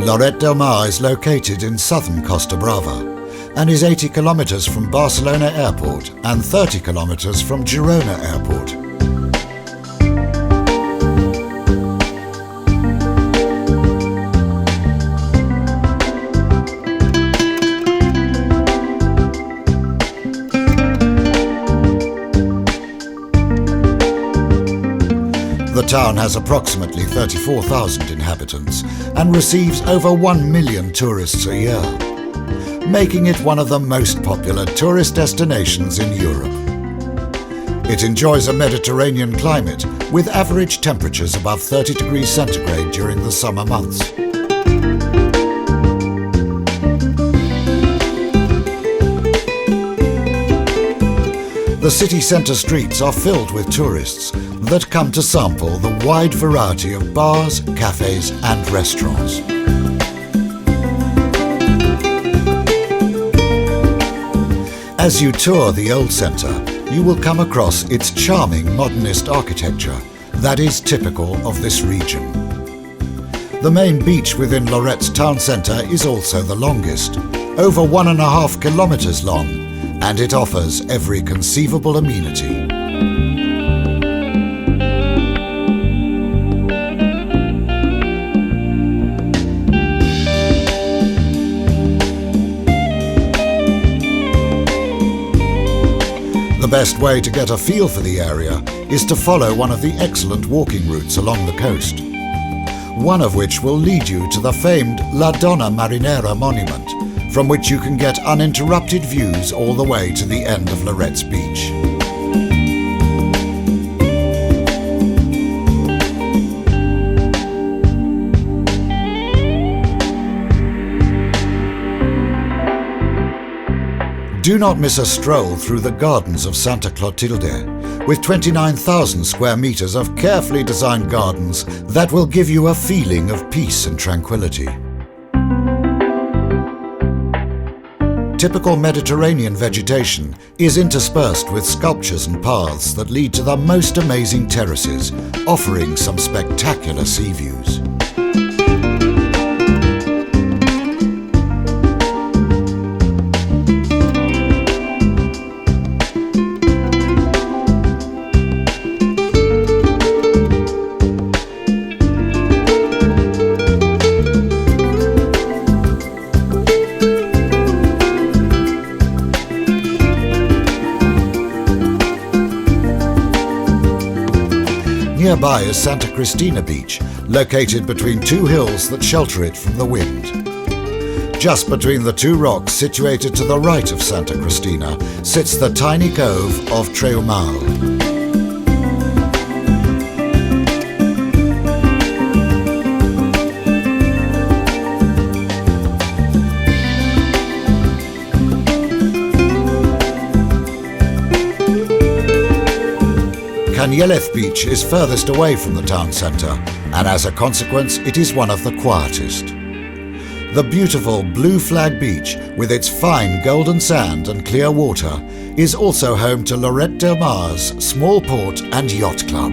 Lloret de Mar is located in southern Costa Brava and is 80 kilometers from Barcelona airport and 30 kilometers from Girona airport. The town has approximately 34,000 inhabitants and receives over 1 million tourists a year, making it one of the most popular tourist destinations in Europe. It enjoys a Mediterranean climate with average temperatures above 30 degrees centigrade during the summer months. The city centre streets are filled with tourists that come to sample the wide variety of bars, cafes and restaurants. As you tour the old centre, you will come across its charming modernist architecture that is typical of this region. The main beach within Lloret's town centre is also the longest, over 1.5 kilometres long, and it offers every conceivable amenity. The best way to get a feel for the area is to follow one of the excellent walking routes along the coast, one of which will lead you to the famed La Donna Marinera monument, from which you can get uninterrupted views all the way to the end of Lloret's beach. Do not miss a stroll through the gardens of Santa Clotilde, with 29,000 square meters of carefully designed gardens that will give you a feeling of peace and tranquility. Typical Mediterranean vegetation is interspersed with sculptures and paths that lead to the most amazing terraces, offering some spectacular sea views. Nearby is Santa Cristina Beach, located between two hills that shelter it from the wind. Just between the two rocks situated to the right of Santa Cristina sits the tiny cove of Treumal. Canyelleth Beach is furthest away from the town centre, and as a consequence it is one of the quietest. The beautiful Blue Flag Beach, with its fine golden sand and clear water, is also home to Lloret de Mar's small port and yacht club.